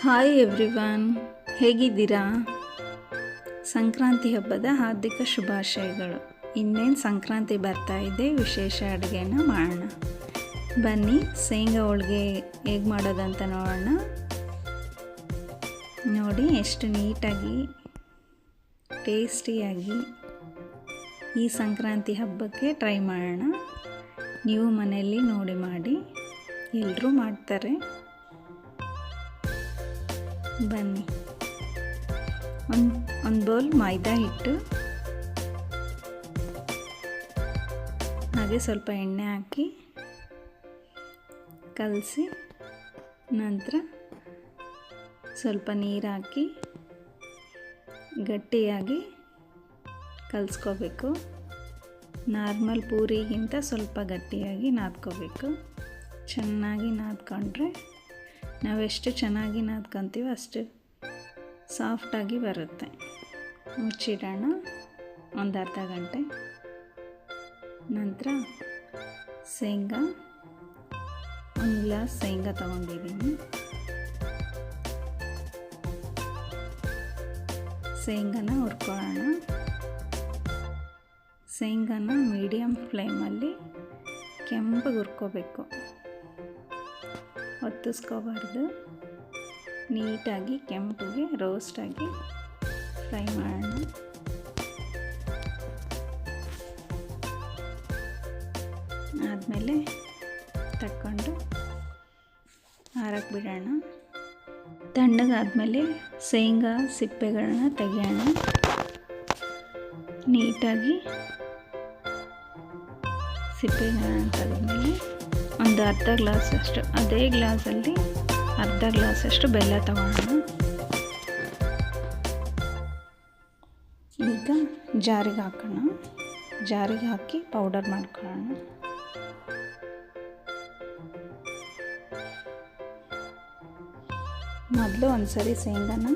Hi everyone, ಹೇಗಿದ್ದೀರಾ? ಸಂಕ್ರಾಂತಿ ಹಬ್ಬದ ಹಾರ್ದಿಕ ಶುಭಾಶಯಗಳು. ಇನ್ನೇನು ಸಂಕ್ರಾಂತಿ ಬರ್ತಾ ಇದೆ, ವಿಶೇಷ ಅಡುಗೆನ ಮಾಡೋಣ. ಬನ್ನಿ, ಶೇಂಗಾ ಹೋಳಿಗೆ ಹೇಗೆ ಮಾಡೋದಂತ ನೋಡೋಣ. ನೋಡಿ ಎಷ್ಟು ನೀಟಾಗಿ ಟೇಸ್ಟಿಯಾಗಿ ಈ ಸಂಕ್ರಾಂತಿ ಹಬ್ಬಕ್ಕೆ ಟ್ರೈ ಮಾಡೋಣ. ನೀವು ಮನೆಯಲ್ಲಿ ನೋಡಿ ಮಾಡಿ, ಎಲ್ಲರೂ ಮಾಡ್ತಾರೆ. ಬನ್ನಿ, ಒಂದು ಬೌಲ್ ಮೈದಾ ಹಿಟ್ಟು, ಹಾಗೆ ಸ್ವಲ್ಪ ಎಣ್ಣೆ ಹಾಕಿ ಕಲಸಿ, ನಂತರ ಸ್ವಲ್ಪ ನೀರು ಹಾಕಿ ಗಟ್ಟಿಯಾಗಿ ಕಲಿಸ್ಕೋಬೇಕು. ನಾರ್ಮಲ್ ಪೂರಿಗಿಂತ ಸ್ವಲ್ಪ ಗಟ್ಟಿಯಾಗಿ ನಾದ್ಕೋಬೇಕು. ಚೆನ್ನಾಗಿ ನಾದ್ಕೊಂಡ್ರೆ ನಾವೆಷ್ಟು ಚೆನ್ನಾಗಿ ನಾದ್ಕೊತೀವೋ ಅಷ್ಟು ಸಾಫ್ಟಾಗಿ ಬರುತ್ತೆ. ಮುಚ್ಚಿಡೋಣ ಒಂದು ಅರ್ಧ ಗಂಟೆ. ನಂತರ ಶೇಂಗಾ, ಒಂದು ಗ್ಲಾಸ್ ಶೇಂಗಾ ತೊಗೊಂಡಿದ್ದೀನಿ. ಶೇಂಗಾನ ಹುರ್ಕೊಳ್ಳೋಣ. ಶೇಂಗಾನ ಮೀಡಿಯಮ್ ಫ್ಲೇಮಲ್ಲಿ ಕೆಂಪಗೆ ಹುರ್ಕೋಬೇಕು, ಹೊತ್ತಿಸ್ಕೋಬಾರ್ದು. ನೀಟಾಗಿ ಕೆಂಪಗೆ ರೋಸ್ಟಾಗಿ ಫ್ರೈ ಮಾಡೋಣ. ಆದಮೇಲೆ ತಕ್ಕೊಂಡು ಆರಕ್ಕೆ ಬಿಡೋಣ. ತಣ್ಣಗಾದಮೇಲೆ ಶೇಂಗಾ ಸಿಪ್ಪೆಗಳನ್ನ ತೆಗೆಯೋಣ. ನೀಟಾಗಿ ಸಿಪ್ಪೆಗಳನ್ನ ತೆಗೆದ್ಮೇಲೆ ಒಂದು ಅರ್ಧ ಗ್ಲಾಸಷ್ಟು, ಅದೇ ಗ್ಲಾಸಲ್ಲಿ ಅರ್ಧ ಗ್ಲಾಸಷ್ಟು ಬೆಲ್ಲ ತಗೊಳ್ಳೋಣ. ಈಗ ಜಾರಿಗೆ ಹಾಕೋಣ. ಜಾರಿಗೆ ಹಾಕಿ ಪೌಡರ್ ಮಾಡ್ಕೊಳ್ಳೋಣ. ಮೊದಲು ಒಂದು ಸರಿ ಶೇಂಗಾನ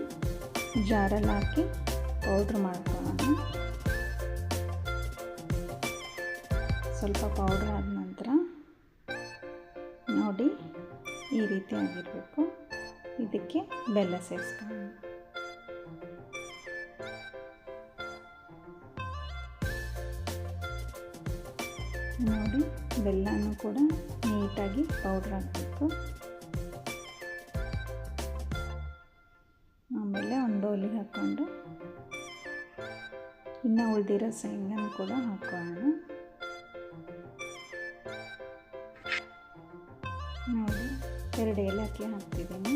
ಜಾರಲ್ಲಿ ಹಾಕಿ ಪೌಡ್ರ್ ಮಾಡ್ಕೊಳ್ಳೋಣ. ಸ್ವಲ್ಪ ಪೌಡ್ರ್ ಆದ ನಂತರ ನೋಡಿ ಈ ರೀತಿ ಆಗಿರಬೇಕು. ಇದಕ್ಕೆ ಬೆಲ್ಲ ಸೇರಿಸ್ಕೊಳ್ಳೋಣ. ನೋಡಿ, ಬೆಲ್ಲನೂ ಕೂಡ ನೀಟಾಗಿ ಪೌಡ್ರ್ ಹಾಕಬೇಕು. ಆಮೇಲೆ ಒಂದು ಬೌಲಿಗೆ ಹಾಕ್ಕೊಂಡು ಇನ್ನು ಉಳಿದಿರೋ ಶೇಂಗಾನ ಕೂಡ ಹಾಕ್ಕೊಳ್ಳೋಣ. ನೋಡಿ, 2 ಏಲಕ್ಕಿ ಹಾಕ್ತಿದ್ದೀನಿ.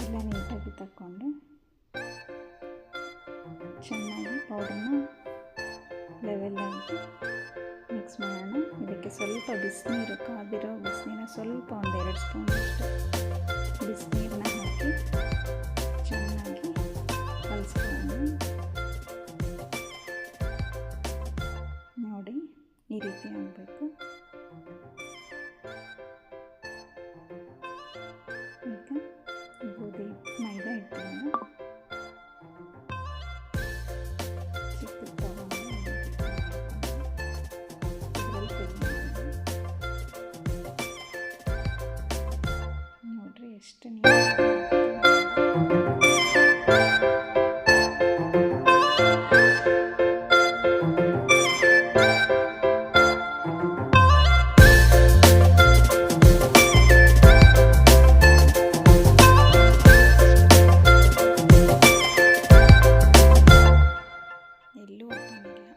ಎಲ್ಲ ನೀಟಾಗಿ ತಕ್ಕೊಂಡು ಚೆನ್ನಾಗಿ ಪೌಡರ್ನ ಲೆವೆಲ್ಲಾಗಿ ಮಿಕ್ಸ್ ಮಾಡೋಣ. ಇದಕ್ಕೆ ಸ್ವಲ್ಪ ಬಿಸಿನೀರು, ಕಾದಿರೋ ಬಿಸಿನೀರನ್ನ ಸ್ವಲ್ಪ 1-2 ಸ್ಪೂನಷ್ಟು ಬಿಸಿನೀರನ್ನ ಹಾಕಿ ಚೆನ್ನಾಗಿ ಕಲಿಸ್ಕೊಳ್ಳೋಣ. ನೋಡಿ, ಈ ರೀತಿ ಆಗಬೇಕು. ಈಗ ಗೋಧಿ ಮೈದಾ ಹಿಟ್ಟನ್ನು ಚಿಕ್ಕದು ತಗೊಂಡು ನೋಡ್ರಿ ಎಷ್ಟು ಎಲ್ಲೂ ಓಪನಿಲ್ಲ.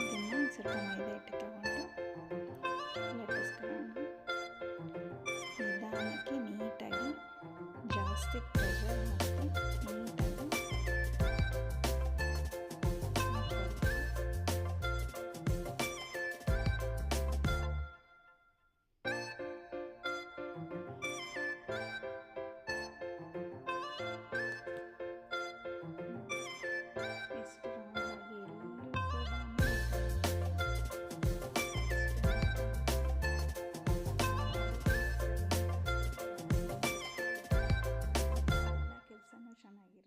ಇದನ್ನು ಸ್ವಲ್ಪ ಮೈದಾ ಹಿಟ್ಟು ತಗೊಂಡು ಲಟ್ಟಿಸ್ಕೊಳ್ಳೋಣ. ನಿಧಾನಕ್ಕೆ ನೀಟಾಗಿ, ಜಾಸ್ತಿ ಪ್ರೆಷರ್ ಹಾಕಿ ನೀಟಾಗಿ ಚೆನ್ನಾಗಿರುತ್ತೆ.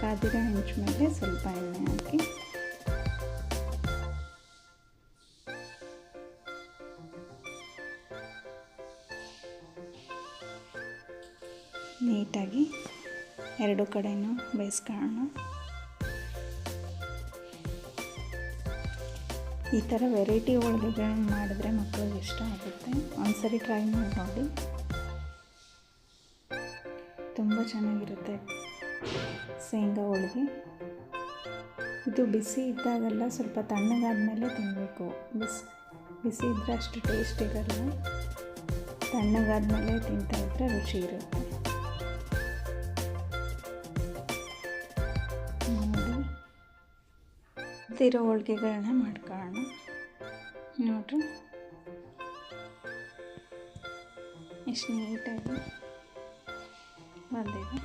ಕಾದಿರೋ ಹೆಂಚು ಮೇಲೆ ಸ್ವಲ್ಪ ಎಣ್ಣೆ ಹಾಕಿ ನೀಟಾಗಿ ಎರಡು ಕಡೆನೂ ಬೇಯಿಸ್ಕೊಳ್ಳೋಣ. ಈ ಥರ ವೆರೈಟಿ ಹೋಳಿಗೆಗಳನ್ನ ಮಾಡಿದ್ರೆ ಮಕ್ಕಳಿಗೆ ಇಷ್ಟ ಆಗುತ್ತೆ. ಒಂದ್ಸರಿ ಟ್ರೈ ಮಾಡಿ ನೋಡಿ, ತುಂಬ ಚೆನ್ನಾಗಿರುತ್ತೆ ಶೇಂಗಾ ಹೋಳಿಗೆ. ಇದು ಬಿಸಿ ಇದ್ದಾಗೆಲ್ಲ ಸ್ವಲ್ಪ ತಣ್ಣಗಾದ್ಮೇಲೆ ತಿನ್ನಬೇಕು. ಬಿಸಿ ಇದ್ದರೆ ಅಷ್ಟು ಟೇಸ್ಟ್ ಇರಲ್ಲ, ತಣ್ಣಗಾದ್ಮೇಲೆ ತಿಂತಾಯಿದ್ರೆ ರುಚಿ ಇರುತ್ತೆ. ನೋಡಿ, ಹೋಳಿಗೆಗಳನ್ನ ಮಾಡ್ಕೊಳ್ಳೋಣ. ನೋಡ್ರಿ ಎಷ್ಟು ನೀಟಾಗಿ ಬಂದಿದೆ.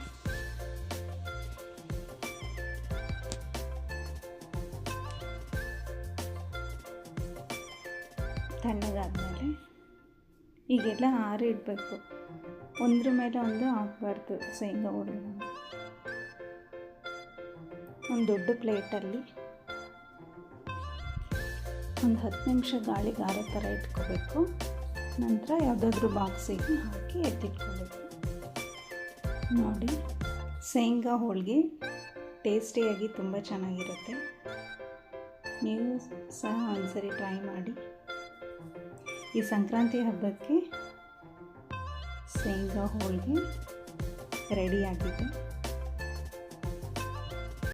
ತಣ್ಣಗಾದ್ಮೇಲೆ ಈಗೆಲ್ಲ ಆರಿಡಬೇಕು, ಒಂದ್ರ ಮೇಲೆ ಒಂದು ಹಾಕಬಾರ್ದು. ಶೇಂಗಾ ಹೋಳಿಗೆ ಒಂದು ದೊಡ್ಡ ಪ್ಲೇಟಲ್ಲಿ ಒಂದು 10 ನಿಮಿಷ ಗಾಳಿಗೆ ಆರೋ ಥರ ಇಟ್ಕೋಬೇಕು. ನಂತರ ಯಾವುದಾದ್ರೂ ಬಾಕ್ಸಿಗೆ ಹಾಕಿ ಎತ್ತಿಟ್ಕೋಬೇಕು. ನೋಡಿ, ಶೇಂಗಾ ಹೋಳಿಗೆ ಟೇಸ್ಟಿಯಾಗಿ ತುಂಬ ಚೆನ್ನಾಗಿರುತ್ತೆ. ನೀವು ಸಹ ಒಂದ್ಸರಿ ಟ್ರೈ ಮಾಡಿ. ಈ ಸಂಕ್ರಾಂತಿ ಹಬ್ಬಕ್ಕೆ ಶೇಂಗಾ ಹೋಳಿಗೆ ರೆಡಿಯಾಗಿದೆ.